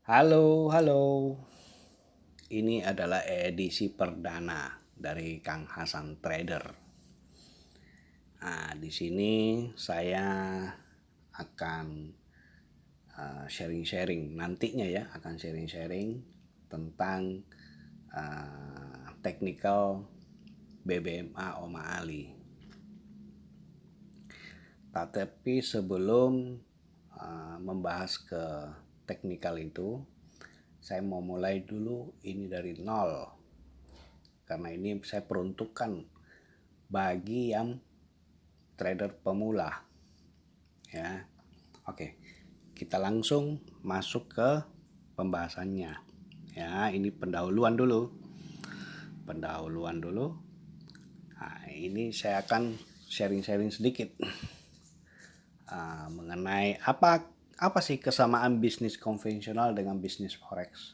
Halo, halo. Ini adalah edisi perdana dari Kang Hasan Trader. Nah, di sini saya akan sharing-sharing nantinya ya, akan sharing-sharing tentang technical BBMA Oma Ali. Tapi sebelum membahas ke teknikal itu, saya mau mulai dulu ini dari nol. Karena ini saya peruntukkan bagi yang trader pemula. Ya. Oke. Kita langsung masuk ke pembahasannya. Ya, ini pendahuluan dulu. Nah, ini saya akan sharing-sharing sedikit mengenai apa sih kesamaan bisnis konvensional dengan bisnis forex.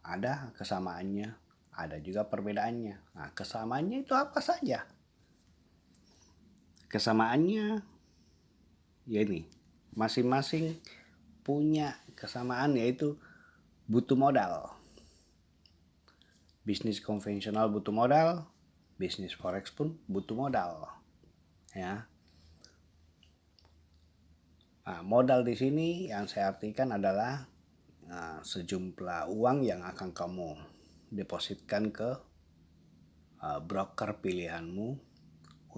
Ada kesamaannya, ada juga perbedaannya. Nah, kesamaannya itu apa saja? Kesamaannya ya ini, masing-masing punya kesamaan, yaitu butuh modal. Bisnis konvensional butuh modal, bisnis forex pun butuh modal. Ya. Nah, modal di sini yang saya artikan adalah sejumlah uang yang akan kamu depositkan ke broker pilihanmu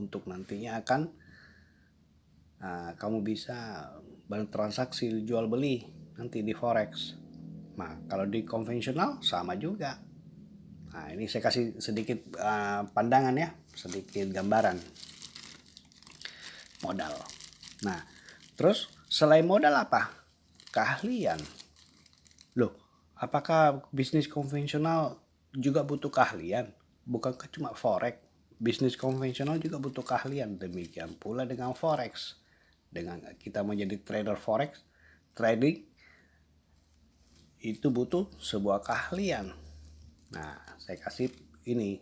untuk nantinya akan kamu bisa bertransaksi jual beli nanti di forex. Nah, kalau di konvensional sama juga. Nah, ini saya kasih sedikit pandangan ya, sedikit gambaran modal. Nah, terus selain modal apa? Keahlian. Loh, apakah bisnis konvensional juga butuh keahlian? Bukankah cuma forex? Bisnis konvensional juga butuh keahlian. Demikian pula dengan forex. Dengan kita menjadi trader forex, trading itu butuh sebuah keahlian. Nah, saya kasih ini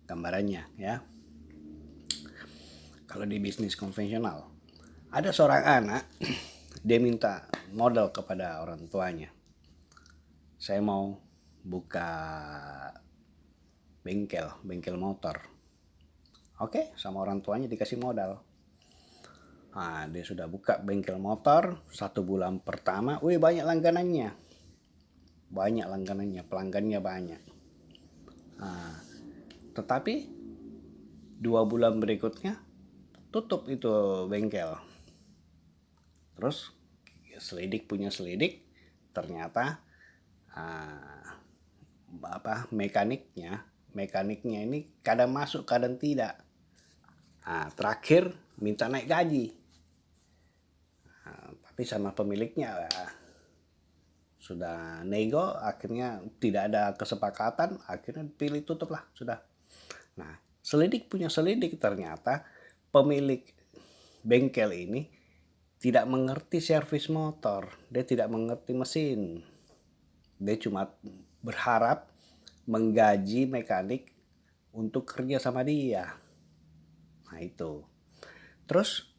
gambarannya ya. Kalau di bisnis konvensional, ada seorang anak, dia minta modal kepada orang tuanya. Saya mau buka bengkel motor. Oke, sama orang tuanya dikasih modal. Nah, dia sudah buka bengkel motor 1 bulan pertama, banyak langganannya. Pelanggannya banyak. Nah, tetapi 2 bulan berikutnya tutup itu bengkel. Terus punya selidik, ternyata mekaniknya ini kadang masuk kadang tidak. Terakhir minta naik gaji, tapi sama pemiliknya sudah nego, akhirnya tidak ada kesepakatan, akhirnya pilih tutup lah sudah. Nah, punya selidik, ternyata pemilik bengkel ini tidak mengerti servis motor, dia tidak mengerti mesin. Dia cuma berharap menggaji mekanik untuk kerja sama dia. Nah, itu. Terus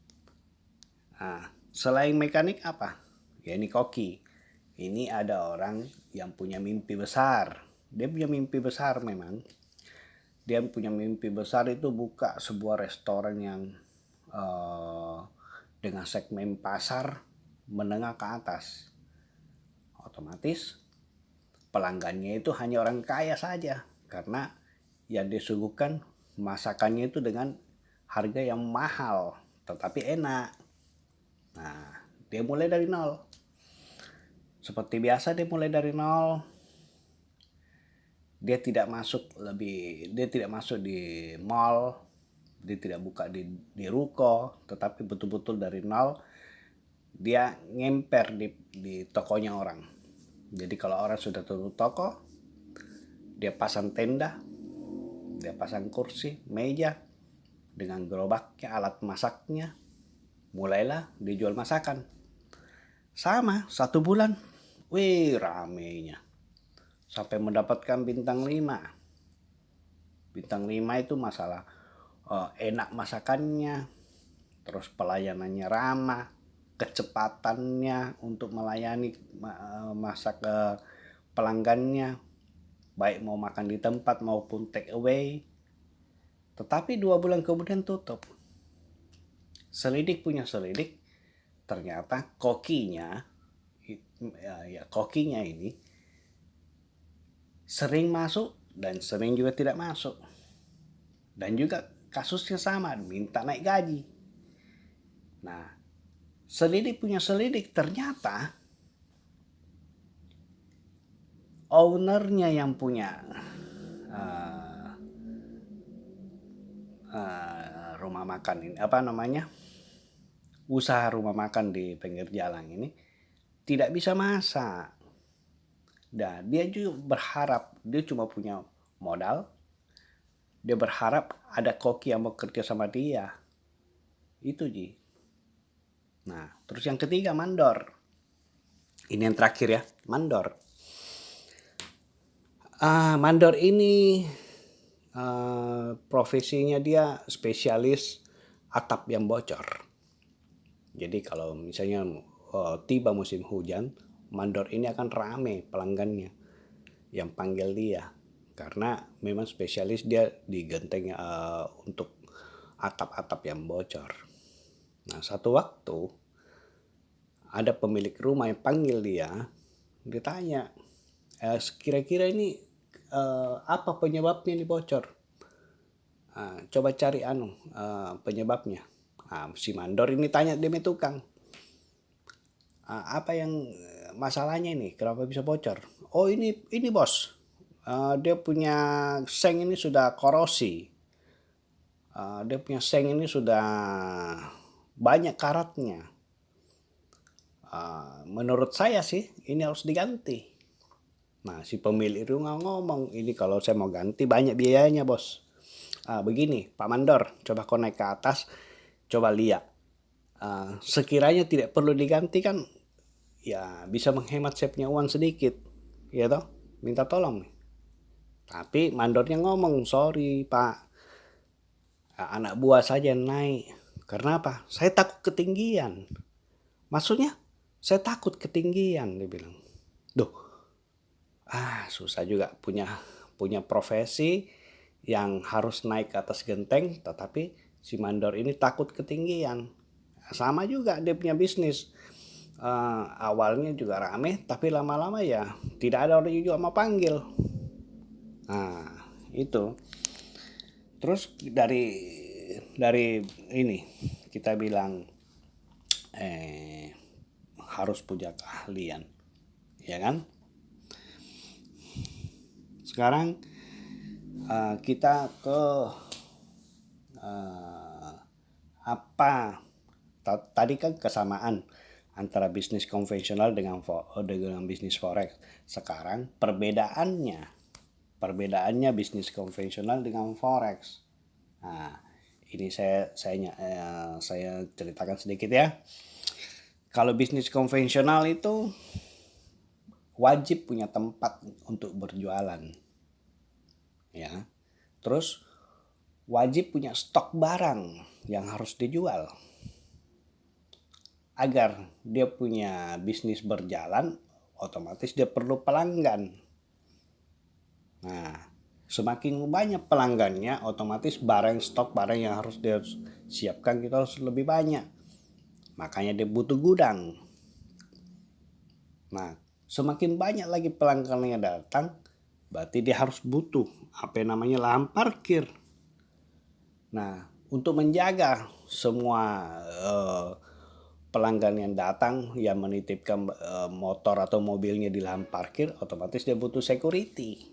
selain mekanik apa? Ya, ini koki. Ini ada orang yang punya mimpi besar. Dia punya mimpi besar memang. Dia punya mimpi besar itu buka sebuah restoran yang dengan segmen pasar menengah ke atas. Otomatis pelanggannya itu hanya orang kaya saja, karena yang disuguhkan masakannya itu dengan harga yang mahal tetapi enak. Nah, dia mulai dari nol. Seperti biasa dia mulai dari nol. Dia tidak masuk di mall, dia tidak buka di ruko, tetapi betul-betul dari nol dia ngemper di tokonya orang. Jadi kalau orang sudah tutup toko, dia pasang tenda, dia pasang kursi, meja dengan gerobaknya, alat masaknya, mulailah dijual masakan. Sama 1 bulan, ramenya sampai mendapatkan bintang 5. Bintang 5 itu masalah enak masakannya, terus pelayanannya ramah, kecepatannya untuk melayani masa ke pelanggannya, baik mau makan di tempat maupun take away. Tetapi 2 bulan kemudian tutup. Selidik punya selidik, ternyata kokinya ini sering masuk dan sering juga tidak masuk. Dan juga kasusnya sama, minta naik gaji. Nah, selidik punya selidik, ternyata ownernya yang punya rumah makan ini, usaha rumah makan di pinggir jalan ini tidak bisa masak. Dan dia juga berharap, dia cuma punya modal, dia berharap ada koki yang mau kerja sama dia. Itu Ji. Nah, terus yang ketiga mandor. Ini yang terakhir ya, mandor. Mandor ini profesinya dia spesialis atap yang bocor. Jadi kalau misalnya tiba musim hujan, mandor ini akan rame pelanggannya yang panggil dia. Karena memang spesialis dia di genteng untuk atap-atap yang bocor. Nah, satu waktu ada pemilik rumah yang panggil dia, ditanya, kira-kira ini apa penyebabnya ini bocor? Coba cari penyebabnya. Si mandor ini tanya demi tukang, apa yang masalahnya ini, kenapa bisa bocor? Oh ini bos, dia punya seng ini sudah korosi, dia punya seng ini sudah banyak karatnya. Menurut saya sih ini harus diganti. Nah, si pemilik rumah ngomong, ini kalau saya mau ganti banyak biayanya bos. Begini Pak Mandor, coba kau naik ke atas, coba lihat. Sekiranya tidak perlu diganti kan, ya bisa menghemat saya punya uang sedikit, ya toh, minta tolong. Tapi mandornya ngomong, sorry Pak, anak buah saja yang naik. Karena apa? Saya takut ketinggian. Maksudnya, saya takut ketinggian, dia bilang. Duh, susah juga punya profesi yang harus naik ke atas genteng, tetapi si mandor ini takut ketinggian. Sama juga dia punya bisnis. Awalnya juga rame, tapi lama-lama ya tidak ada orang juga mau panggil. Nah, itu. Terus dari ini kita bilang harus punya keahlian, ya kan? Sekarang kita ke tadi kan kesamaan antara bisnis konvensional dengan bisnis forex. Sekarang perbedaannya bisnis konvensional dengan forex. Nah, ini saya ceritakan sedikit ya. Kalau bisnis konvensional itu wajib punya tempat untuk berjualan, ya. Terus wajib punya stok barang yang harus dijual. Agar dia punya bisnis berjalan, otomatis dia perlu pelanggan. Nah, semakin banyak pelanggannya, otomatis stok barang yang harus dia siapkan kita harus lebih banyak. Makanya dia butuh gudang. Nah, semakin banyak lagi pelanggan yang datang, berarti dia harus butuh lahan parkir. Nah, untuk menjaga semua pelanggan yang datang yang menitipkan motor atau mobilnya di lahan parkir, otomatis dia butuh security.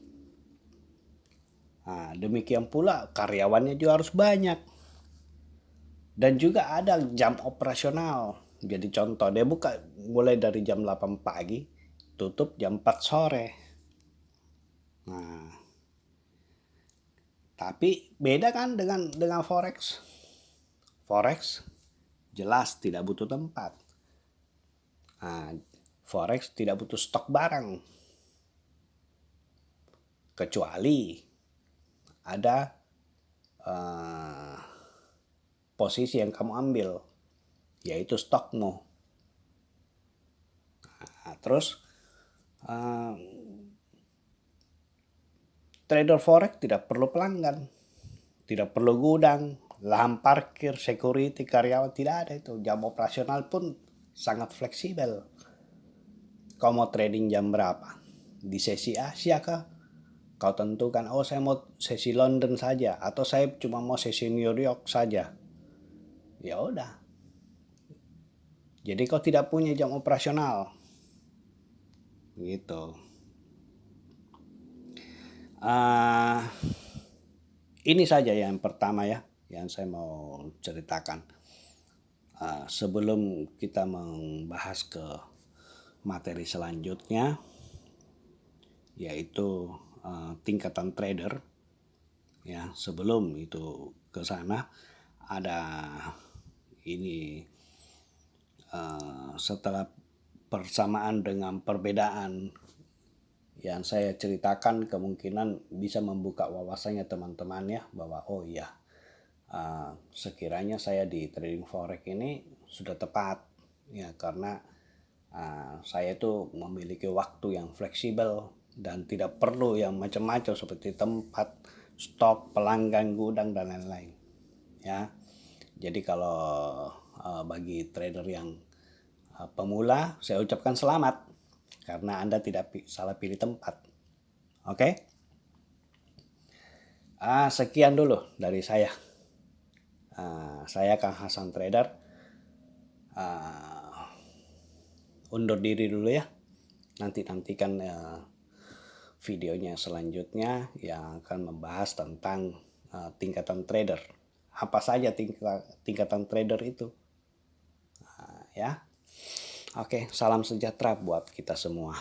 Nah, demikian pula karyawannya juga harus banyak. Dan juga ada jam operasional. Jadi contoh, dia buka mulai dari jam 8 pagi, tutup jam 4 sore. Nah, tapi beda kan dengan forex. Forex jelas tidak butuh tempat. Forex tidak butuh stok barang. Kecuali ada posisi yang kamu ambil, yaitu stokmu. terus trader forex tidak perlu pelanggan, tidak perlu gudang, lahan parkir, security, karyawan, tidak ada itu. Jam operasional pun sangat fleksibel. Kau mau trading jam berapa? Di sesi Asia kah? Kau tentukan, oh saya mau sesi London saja, atau saya cuma mau sesi New York saja. Ya udah. Jadi kau tidak punya jam operasional. Gitu. Ini saja yang pertama ya, yang saya mau ceritakan. Sebelum kita membahas ke materi selanjutnya, yaitu tingkatan trader. Ya, sebelum itu ke sana ada ini setelah persamaan dengan perbedaan yang saya ceritakan, kemungkinan bisa membuka wawasannya teman-teman ya, bahwa oh iya, sekiranya saya di trading forex ini sudah tepat ya, karena saya itu memiliki waktu yang fleksibel dan tidak perlu yang macam-macam seperti tempat, stok, pelanggan, gudang, dan lain-lain ya. Jadi kalau bagi trader yang pemula, saya ucapkan selamat karena Anda tidak salah pilih tempat. Oke? Sekian dulu dari saya. Saya Kang Hasan Trader. Undur diri dulu ya. Nantikan videonya selanjutnya yang akan membahas tentang tingkatan trader. Apa saja tingkatan trader itu? Ya. Oke, salam sejahtera buat kita semua.